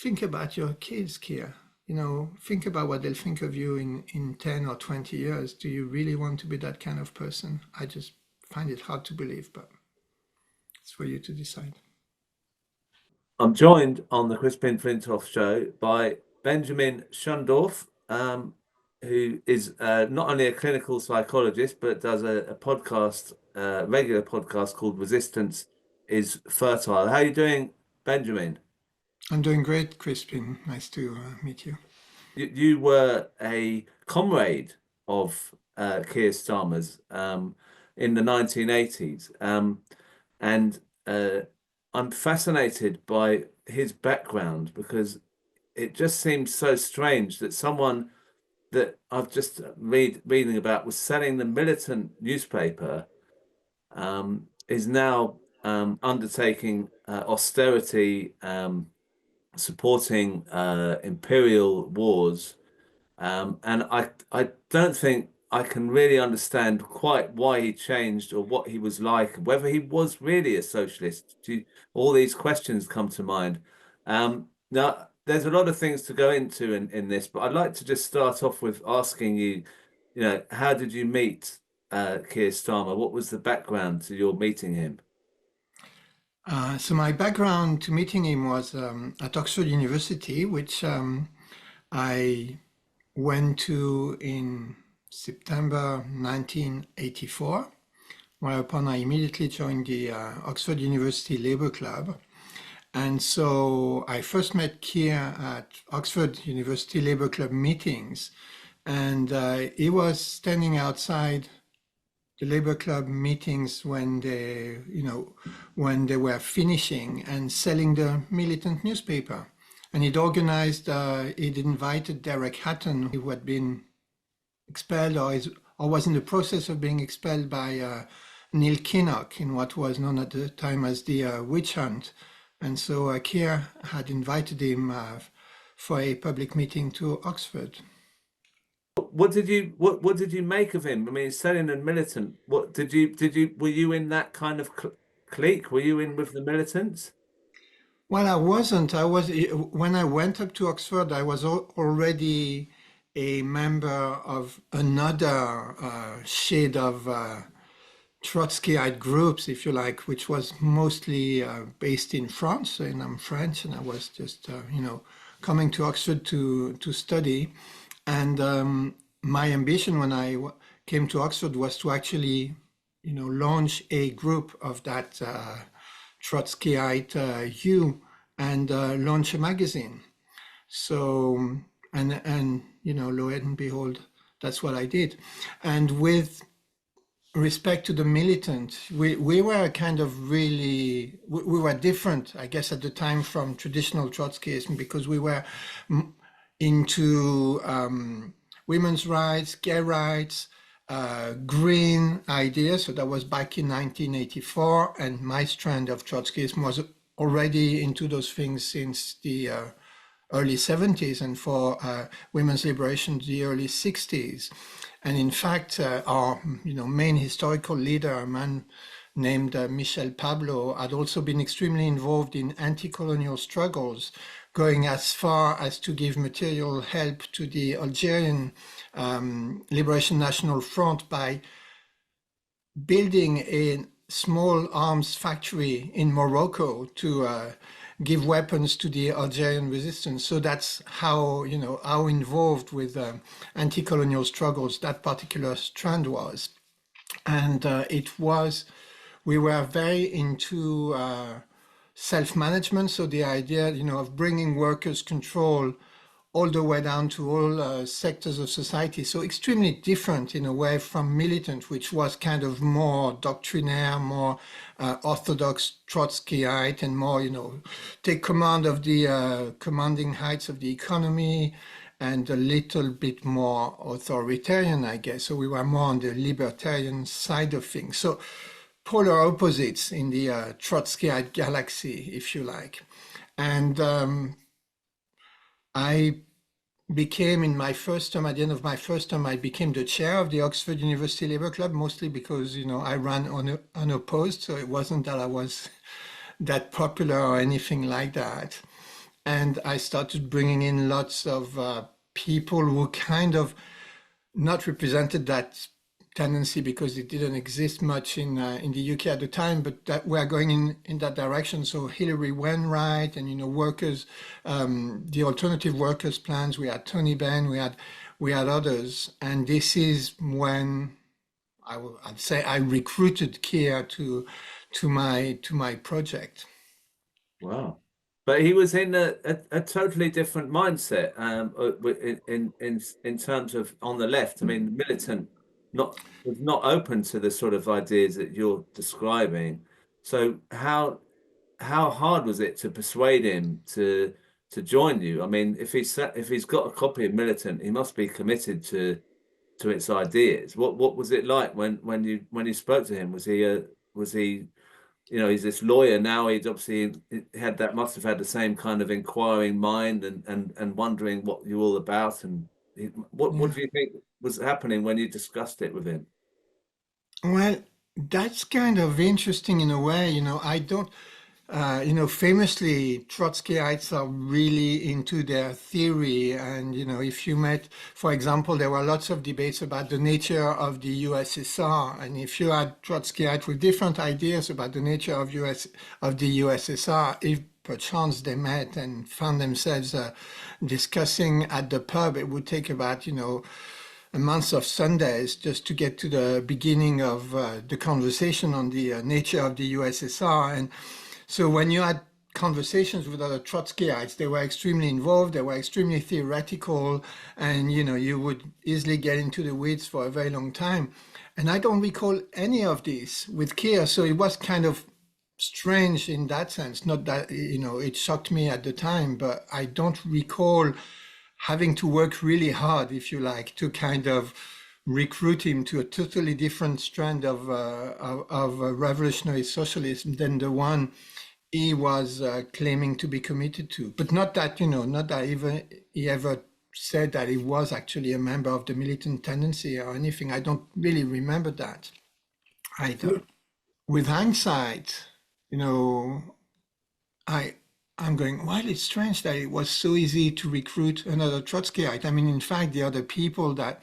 think about your kids, Keir. Think about what they'll think of you in 10 or 20 years. Do you really want to be that kind of person? I just find it hard to believe, but it's for you to decide. I'm joined on the Crispin Flintoff show by Benjamin Schoendorff, who is not only a clinical psychologist, but does a podcast, regular podcast called Resistance is Fertile. How are you doing, Benjamin? I'm doing great, Crispin. Nice to meet you. You were a comrade of Keir Starmer's in the 1980s. And I'm fascinated by his background because it just seems so strange that someone that I've just reading about was selling the militant newspaper is now undertaking austerity, supporting imperial wars. And I don't think I can really understand quite why he changed or what he was like, whether he was really a socialist. All these questions come to mind. Now, there's a lot of things to go into in this, but I'd like to just start off with asking you, how did you meet Keir Starmer? What was the background to your meeting him? So my background to meeting him was at Oxford University, which I went to in September 1984, whereupon I immediately joined the Oxford University Labour Club. And so I first met Keir at Oxford University Labour Club meetings, and he was standing outside the Labour Club meetings when they were finishing and selling the militant newspaper. And he'd invited Derek Hatton, who had been expelled or was in the process of being expelled by Neil Kinnock in what was known at the time as the witch hunt. And so Keir had invited him for a public meeting to Oxford. What did you make of him? I mean, selling and militant. Were you in that kind of clique? Were you in with the militants? Well, I wasn't. When I went up to Oxford, I was already a member of another shade of Trotskyite groups, if you like, which was mostly based in France. And I'm French, and I was just, coming to Oxford to study. And my ambition when I came to Oxford was to actually, launch a group of that Trotskyite hue and launch a magazine. So, and lo and behold, that's what I did. And with respect to the militant, we were kind of we were different, I guess, at the time from traditional Trotskyism, because we were into women's rights, gay rights, green ideas. So that was back in 1984, and my strand of Trotskyism was already into those things since the early 70s, and for women's liberation, the early 60s. And in fact, our main historical leader, a man named Michel Pablo, had also been extremely involved in anti-colonial struggles, going as far as to give material help to the Algerian Liberation National Front by building a small arms factory in Morocco to give weapons to the Algerian resistance. So that's how, how involved with anti-colonial struggles that particular strand was. And we were very into self-management. So the idea, of bringing workers' control all the way down to all sectors of society. So extremely different in a way from militant, which was kind of more doctrinaire, more orthodox Trotskyite, and more, take command of the commanding heights of the economy, and a little bit more authoritarian, I guess. So we were more on the libertarian side of things. So polar opposites in the Trotskyite galaxy, if you like. And I became, in my first term, at the end of my first term, I became the chair of the Oxford University Labour Club, mostly because, I ran unopposed. So it wasn't that I was that popular or anything like that. and I started bringing in lots of people who kind of not represented that tendency because it didn't exist much in the UK at the time, but that we're going in that direction. So Hilary Wainwright and workers, the alternative workers plans. We had Tony Benn, we had others, and this is when I'd say I recruited Keir to my project. Wow. But he was in a totally different mindset in terms of on the left. I mean, militant not was not open to the sort of ideas that you're describing. So how hard was it to persuade him to join you? I mean, if he's got a copy of Militant, he must be committed to its ideas. What was it like when you spoke to him? Was he he's this lawyer now. He'd obviously had that must have had the same kind of inquiring mind and wondering what you're all about. And what Yeah. do you think was happening when you discussed it with him? Well, that's kind of interesting in a way. I don't. Famously, Trotskyites are really into their theory. And, if you met, for example, there were lots of debates about the nature of the USSR. And if you had Trotskyites with different ideas about the nature of the USSR, if perchance they met and found themselves discussing at the pub, it would take about, a month of Sundays just to get to the beginning of the conversation on the nature of the USSR. And so when you had conversations with other Trotskyites, they were extremely involved, they were extremely theoretical, and you would easily get into the weeds for a very long time. And I don't recall any of this with Keir, so it was kind of strange in that sense. Not that, it shocked me at the time, but I don't recall having to work really hard, if you like, to kind of recruit him to a totally different strand of revolutionary socialism than the one he was claiming to be committed to. But not that, not that even he ever said that he was actually a member of the militant tendency or anything. I don't really remember that either. With hindsight, you know, I I'm going, well, it's strange that it was so easy to recruit another Trotskyite. I mean, in fact, the other people that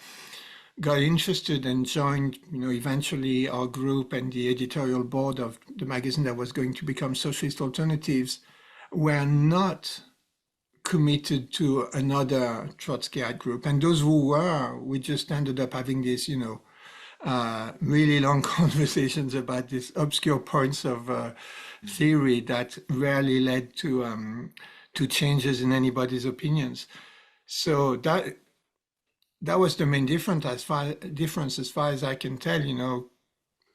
got interested and joined, eventually our group and the editorial board of the magazine that was going to become Socialist Alternatives were not committed to another Trotskyite group. And those who were, we just ended up having this, really long conversations about these obscure points of theory that rarely led to changes in anybody's opinions. So that was the main difference as far as I can tell.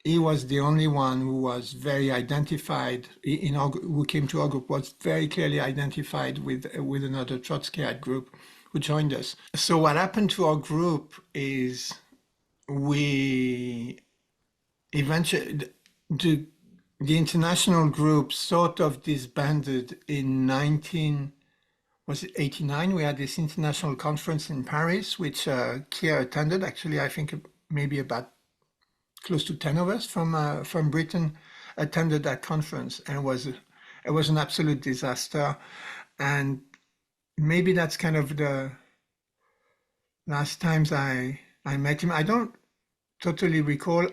He was the only one who was very identified who came to our group, was very clearly identified with another Trotskyite group who joined us. So what happened to our group is we eventually the international group sort of disbanded in 1989. We had this international conference in Paris, which Keir attended. Actually, I think maybe about close to 10 of us from Britain attended that conference, and it was an absolute disaster. And maybe that's kind of the last times I met him. I don't totally recall.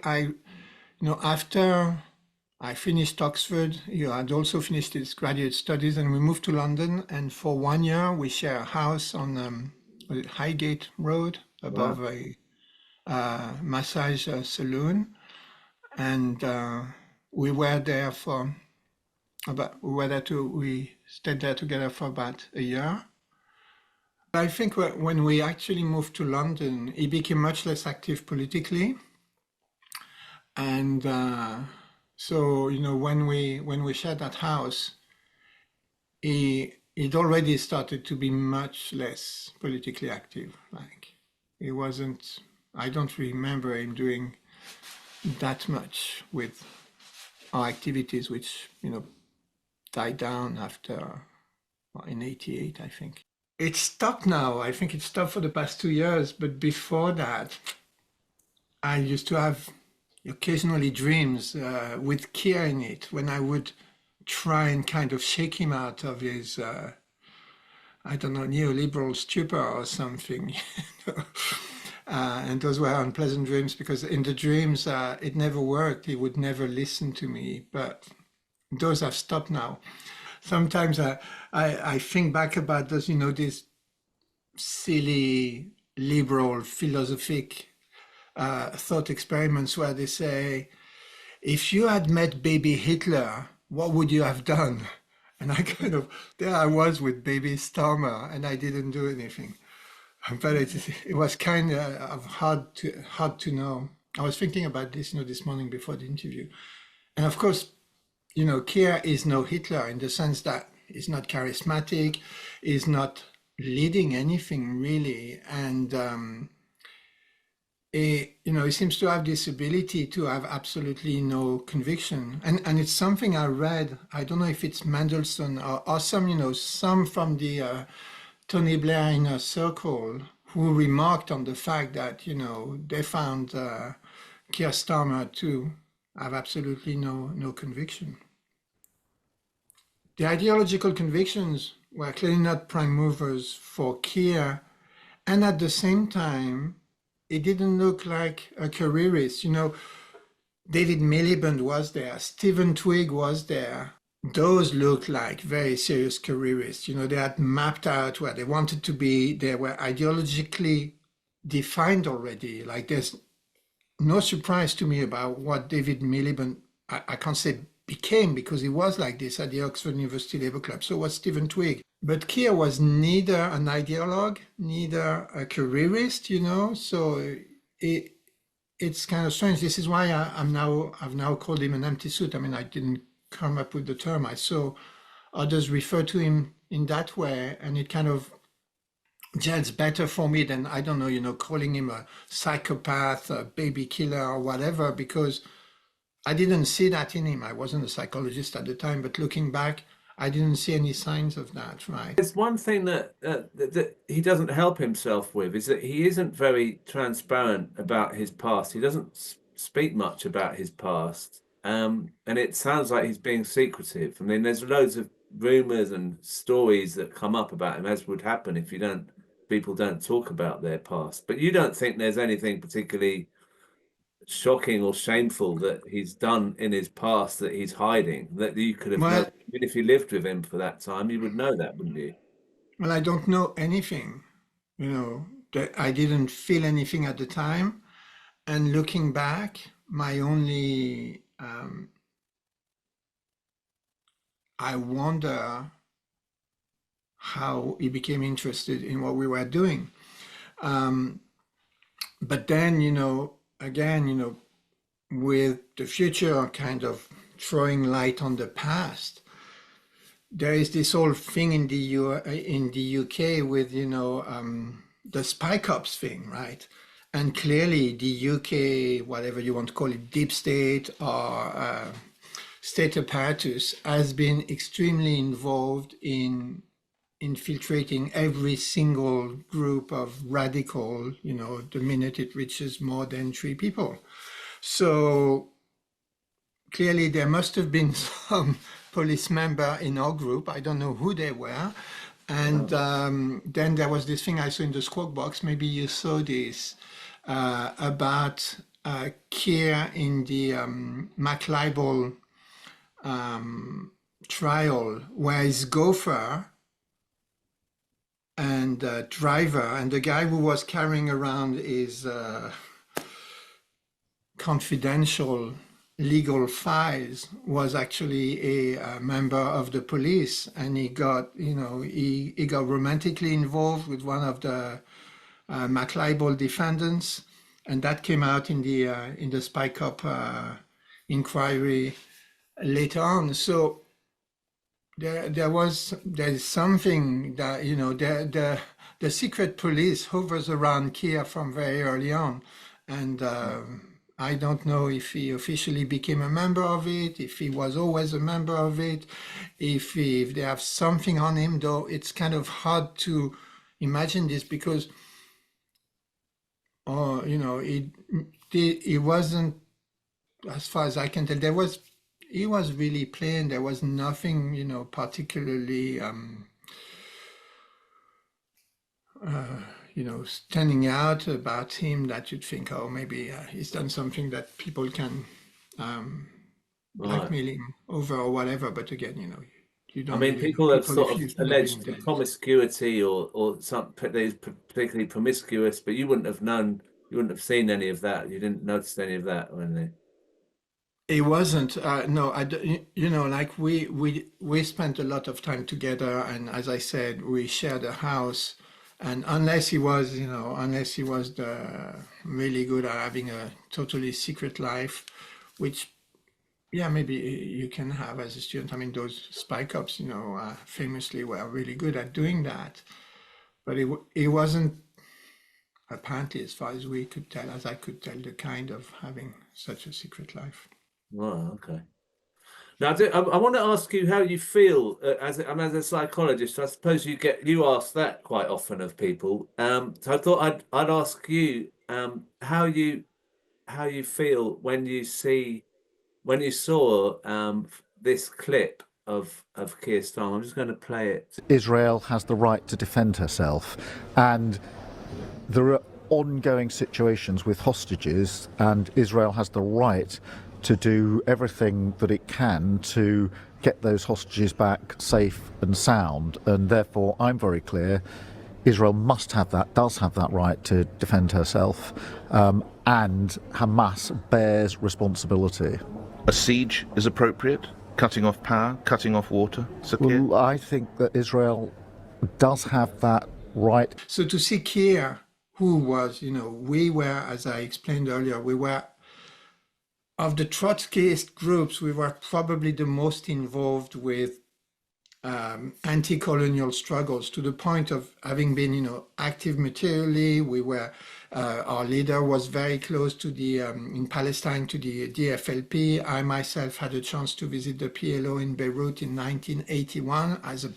After I finished Oxford, he had also finished his graduate studies, and we moved to London. And for 1 year, we share a house on Highgate Road above Wow. a massage saloon. And we were there for we stayed there together for about a year. I think when we actually moved to London, he became much less active politically. And so, when we shared that house, he'd already started to be much less politically active. Like he wasn't, I don't remember him doing that much with our activities, which, died down after, in 88, I think. It's stopped now. I think it's stopped for the past 2 years. But before that, I used to have occasionally dreams with Keir in it when I would try and kind of shake him out of his I don't know, neoliberal stupor or something. And those were unpleasant dreams because in the dreams, it never worked. He would never listen to me, but those have stopped now. Sometimes I think back about those, these silly liberal philosophic thought experiments where they say, if you had met baby Hitler, what would you have done? And I there I was with baby Starmer, and I didn't do anything. But it was kind of hard to know. I was thinking about this, this morning before the interview. And of course, Keir is no Hitler in the sense that he's not charismatic, he's not leading anything really. And he seems to have this ability to have absolutely no conviction. And it's something I read, I don't know if it's Mendelssohn or some from the Tony Blair inner circle who remarked on the fact that, they found Keir Starmer to have absolutely no conviction. The ideological convictions were clearly not prime movers for Keir, and at the same time, it didn't look like a careerist. David Miliband was there, Stephen Twigg was there. Those looked like very serious careerists. They had mapped out where they wanted to be. They were ideologically defined already. Like there's no surprise to me about what David Miliband, I can't say became because he was like this at the Oxford University Labour Club. So was Stephen Twigg. But Keir was neither an ideologue, neither a careerist, so it's kind of strange. This is why I've now called him an empty suit. I mean, I didn't come up with the term. I saw others refer to him in that way, and it kind of gels better for me than, I don't know, calling him a psychopath, a baby killer or whatever, because I didn't see that in him. I wasn't a psychologist at the time, but looking back, I didn't see any signs of that, right? There's one thing that he doesn't help himself with is that he isn't very transparent about his past. He doesn't speak much about his past. And it sounds like he's being secretive. I mean, there's loads of rumors and stories that come up about him, as would happen if people don't talk about their past. But you don't think there's anything particularly shocking or shameful that he's done in his past that he's hiding, that you could have known, Well, even if you lived with him for that time, you would know that, wouldn't you? well, I don't know anything, that I didn't feel anything at the time. And looking back, my only, I wonder how he became interested in what we were doing. But then, again, with the future kind of throwing light on the past, there is this whole thing in the UK with, the spy cops thing, right? And clearly the UK, whatever you want to call it, deep state or state apparatus, has been extremely involved in infiltrating every single group of radical, the minute it reaches more than 3 people. So clearly there must have been some police member in our group. I don't know who they were. And then there was this thing I saw in the Squawk Box, maybe you saw this, about Keir in the McLibel trial, where his gopher and driver and the guy who was carrying around his confidential legal files was actually a member of the police, and he got he got romantically involved with one of the McLibel defendants, and that came out in the Spy Cop inquiry later on. So there's something that the secret police hovers around Keir from very early on, and I don't know if he officially became a member of it, if he was always a member of it, if they have something on him, though it's kind of hard to imagine this because, it wasn't, as far as I can tell, he was really plain. There was nothing, particularly standing out about him that you'd think, oh, maybe he's done something that people can Right. blackmail him over or whatever. But again, you I don't mean, really know people have people sort if of you've not been alleged there. promiscuity or some they're particularly promiscuous, but you wouldn't have known, you wouldn't have seen any of that. You didn't notice any of that when they. It wasn't, no, like we spent a lot of time together, and as I said, we shared a house, and unless he was really good at having a totally secret life, which, yeah, maybe you can have as a student. I mean, those spy cops, famously were really good at doing that, but it wasn't apparently, as far as we could tell, as I could tell, the kind of having such a secret life. Right, okay. Now, I want to ask you how you feel as a psychologist. I suppose you ask that quite often of people. So I thought I'd ask you how you feel when you saw this clip of Keir Starmer. I'm just going to play it. Israel has the right to defend herself, and there are ongoing situations with hostages, and Israel has the right to do everything that it can to get those hostages back safe and sound. And therefore, I'm very clear, Israel does have that right to defend herself, and Hamas bears responsibility. A siege is appropriate? Cutting off power, cutting off water? Well, I think that Israel does have that right. So to see Keir, who was, we were, as I explained earlier, we were, of the Trotskyist groups, we were probably the most involved with anti-colonial struggles, to the point of having been, active materially. We were, our leader was very close to in Palestine, to the DFLP. I myself had a chance to visit the PLO in Beirut in 1981 as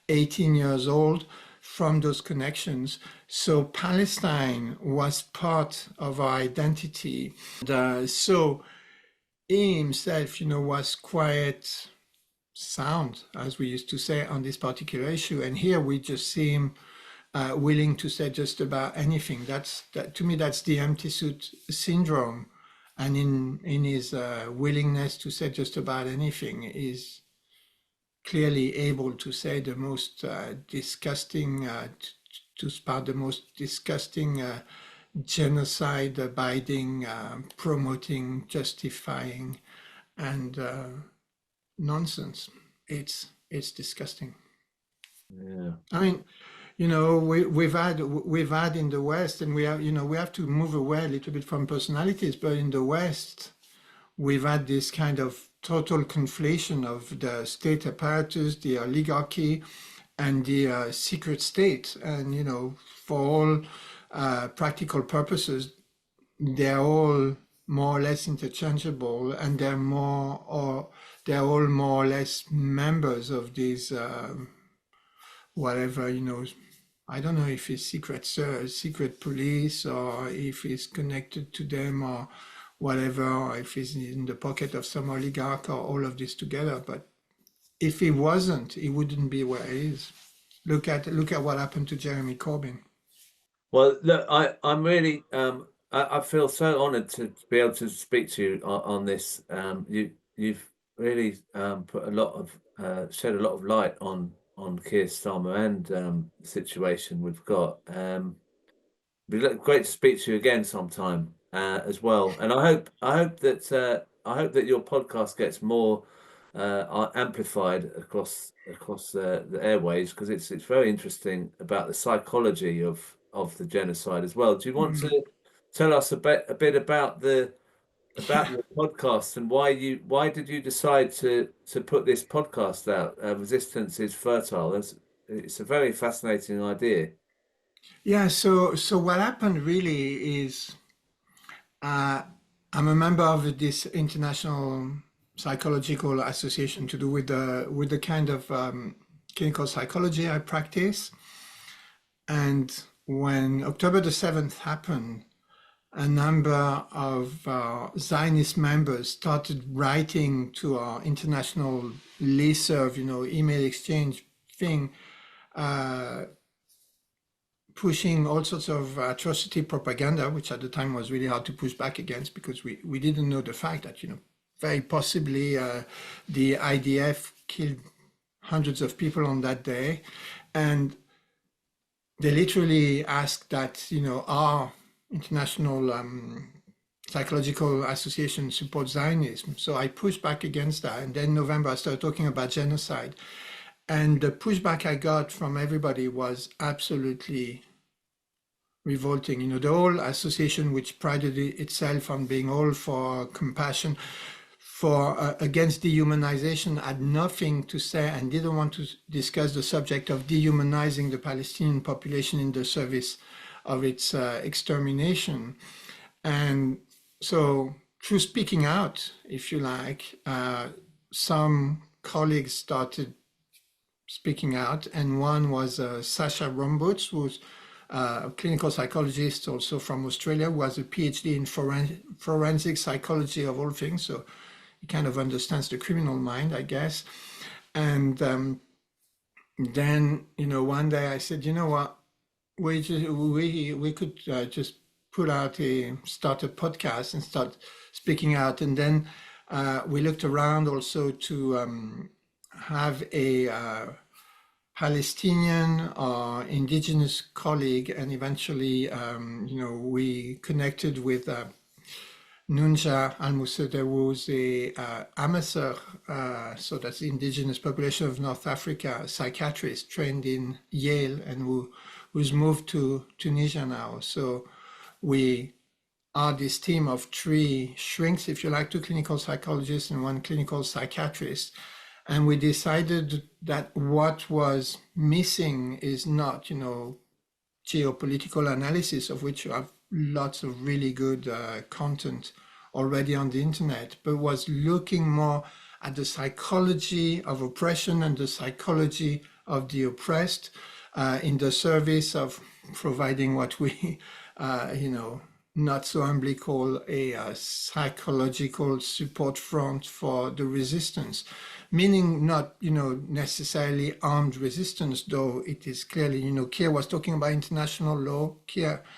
18 years old, from those connections. So Palestine was part of our identity. So he himself, was quite sound, as we used to say, on this particular issue. And here we just see him willing to say just about anything. To me, that's the empty suit syndrome. And in his willingness to say just about anything, is clearly able to say the most disgusting, to spout the most disgusting genocide abiding, promoting, justifying, and nonsense. It's disgusting. Yeah. I mean, we've had in the West, and we have to move away a little bit from personalities, but in the West, we've had this kind of total conflation of the state apparatus, the oligarchy, and the secret state. And, for all practical purposes, they're all more or less interchangeable, and they're all more or less members of these, whatever, I don't know if it's secret police, or if it's connected to them, or whatever, or if he's in the pocket of some oligarch, or all of this together. But if he wasn't, he wouldn't be where he is. Look at what happened to Jeremy Corbyn. Well, look, I'm really I feel so honoured to be able to speak to you on this. You've really put a lot of shed a lot of light on Keir Starmer and the situation we've got. It'd be great to speak to you again sometime as well. And I hope that your podcast gets more amplified across the airways, because it's very interesting about the psychology of the genocide as well. Do you want to tell us a bit about your podcast, and why did you decide to put this podcast out? Resistance is fertile. It's a very fascinating idea. Yeah, so what happened really is, I'm a member of this international psychological association to do with the kind of clinical psychology I practice. And when October the 7th happened, a number of Zionist members started writing to our international listserv, email exchange thing, pushing all sorts of atrocity propaganda, which at the time was really hard to push back against because we didn't know the fact that, very possibly the IDF killed hundreds of people on that day. And they literally asked that, our international psychological association supports Zionism. So I pushed back against that. And then in November, I started talking about genocide. And the pushback I got from everybody was absolutely revolting. The whole association, which prided itself on being all for compassion, for against dehumanization, had nothing to say and didn't want to discuss the subject of dehumanizing the Palestinian population in the service of its extermination. And so through speaking out, if you like, some colleagues started speaking out, and one was Sasha Rombutz, who's a clinical psychologist also from Australia, who has a PhD in forensic psychology of all things, so he kind of understands the criminal mind, I guess. And then, one day I said, what, we could just start a podcast and start speaking out. And then we looked around also to have a Palestinian or indigenous colleague, and eventually, we connected with Nunja Al-Musadeh, who was a Amasur, so that's the indigenous population of North Africa, a psychiatrist trained in Yale and who's moved to Tunisia now. So we are this team of 3 shrinks, if you like, 2 clinical psychologists and 1 clinical psychiatrist. And we decided that what was missing is not, geopolitical analysis, of which you have lots of really good content already on the internet, but was looking more at the psychology of oppression and the psychology of the oppressed in the service of providing what we, not so humbly call a psychological support front for the resistance. Meaning not, necessarily armed resistance, though it is clearly, Keir was talking about international law.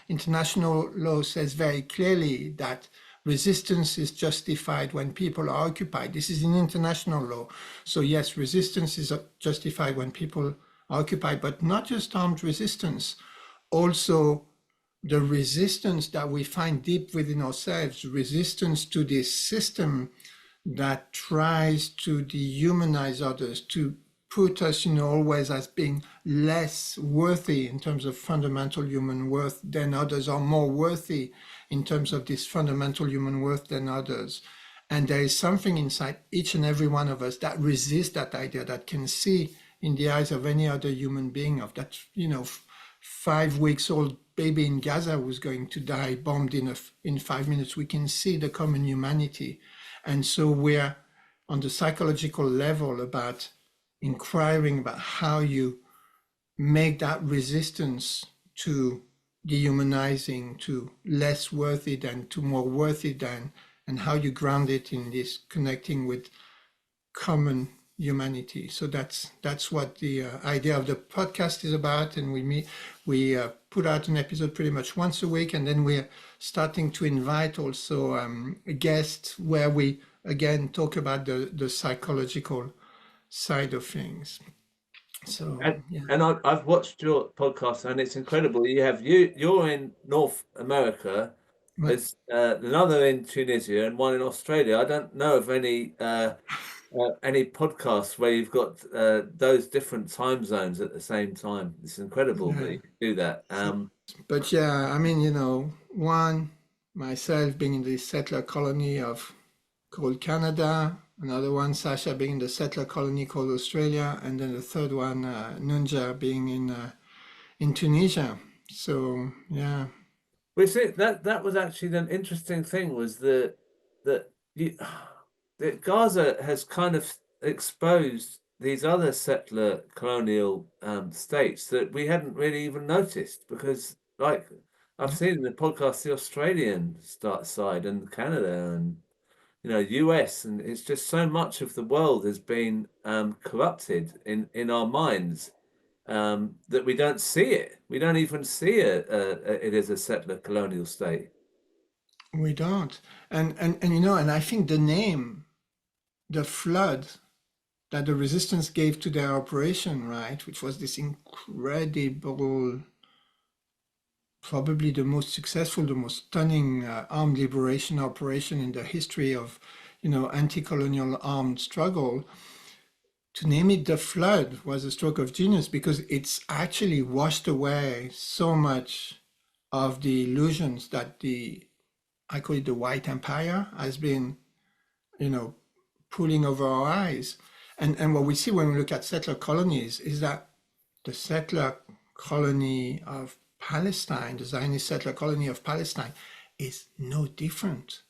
International law says very clearly that resistance is justified when people are occupied. This is in international law. So yes, resistance is justified when people are occupied, but not just armed resistance, also the resistance that we find deep within ourselves, resistance to this system that tries to dehumanize others, to put us, always as being less worthy in terms of fundamental human worth than others, or more worthy in terms of this fundamental human worth than others. And there is something inside each and every one of us that resists that idea, that can see in the eyes of any other human being, of that, 5-week-old baby in Gaza who's going to die bombed in 5 minutes. We can see the common humanity. And so we're on the psychological level about inquiring about how you make that resistance to dehumanizing, to less worthy than, to more worthy than, and how you ground it in this connecting with common humanity. So that's what the idea of the podcast is about. And we put out an episode pretty much once a week, and then we're starting to invite also a guest where we again talk about the psychological side of things. So and I've watched your podcast, and it's incredible. You're in North America. Right. There's another in Tunisia and one in Australia. I don't know of any podcasts where you've got those different time zones at the same time. It's incredible that you can do that. But one, myself being in the settler colony called Canada, another one, Sasha, being in the settler colony called Australia, and then the third one, Nunja, being in Tunisia. So yeah. Well, see, that was actually an interesting thing, was that Gaza has kind of exposed these other settler colonial states that we hadn't really even noticed, because, like, I've seen in the podcast the Australian side and Canada and US, and it's just so much of the world has been corrupted in our minds, that we don't see it. We don't even see it as a settler colonial state. We don't. And you know, and I think the name, the flood that the resistance gave to their operation, right, which was this incredible, probably the most successful, the most stunning armed liberation operation in the history of, you know, anti-colonial armed struggle. To name it the flood was a stroke of genius, because it's actually washed away so much of the illusions that I call it the white empire, has been, you know, pulling over our eyes. And what we see when we look at settler colonies is that the settler colony of Palestine, the Zionist settler colony of Palestine, is no different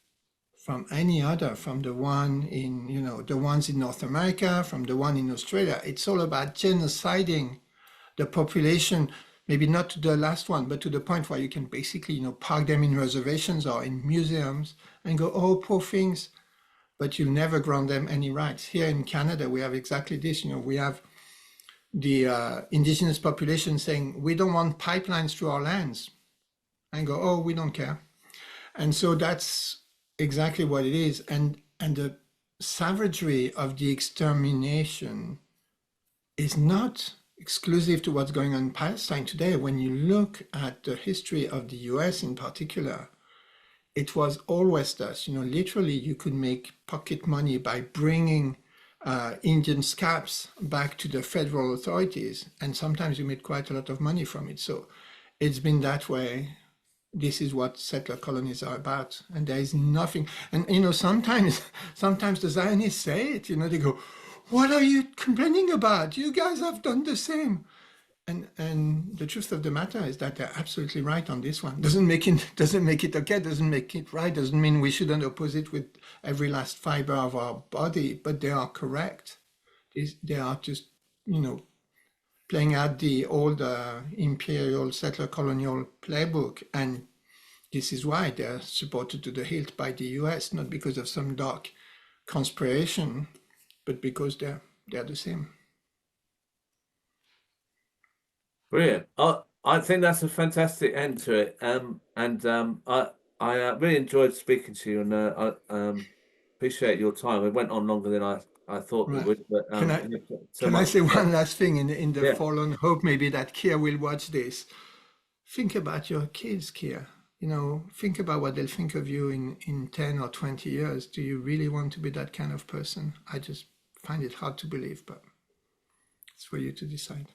from any other, from the one in, you know, the ones in North America, from the one in Australia. It's all about genociding the population, maybe not to the last one, but to the point where you can basically, you know, park them in reservations or in museums and go, oh, poor things, but you'll never grant them any rights. Here in Canada, we have exactly this. You know, we have the indigenous population saying, we don't want pipelines through our lands, and go, oh, we don't care. And so that's exactly what it is. And the savagery of the extermination is not exclusive to what's going on in Palestine today. When you look at the history of the US in particular, it was always thus. You know, literally, you could make pocket money by bringing Indian scalps back to the federal authorities, and sometimes you made quite a lot of money from it. So it's been that way. This is what settler colonies are about, and there is nothing. And you know, sometimes the Zionists say it. You know, they go, "What are you complaining about? You guys have done the same." And the truth of the matter is that they're absolutely right on this one. Doesn't make it okay, doesn't make it right, doesn't mean we shouldn't oppose it with every last fiber of our body, but they are correct. They are just, you know, playing out the old imperial settler colonial playbook. And this is why they're supported to the hilt by the US, not because of some dark conspiration, but because they're the same. Brilliant. I think that's a fantastic end to it. I really enjoyed speaking to you, and I appreciate your time. It went on longer than I thought we Right. would, but Can I thank you so can I much. say one last thing in the Yeah. forlorn hope maybe that Keir will watch this? Think about your kids, Keir. You know, think about what they'll think of you in 10 or 20 years. Do you really want to be that kind of person? I just find it hard to believe, but it's for you to decide.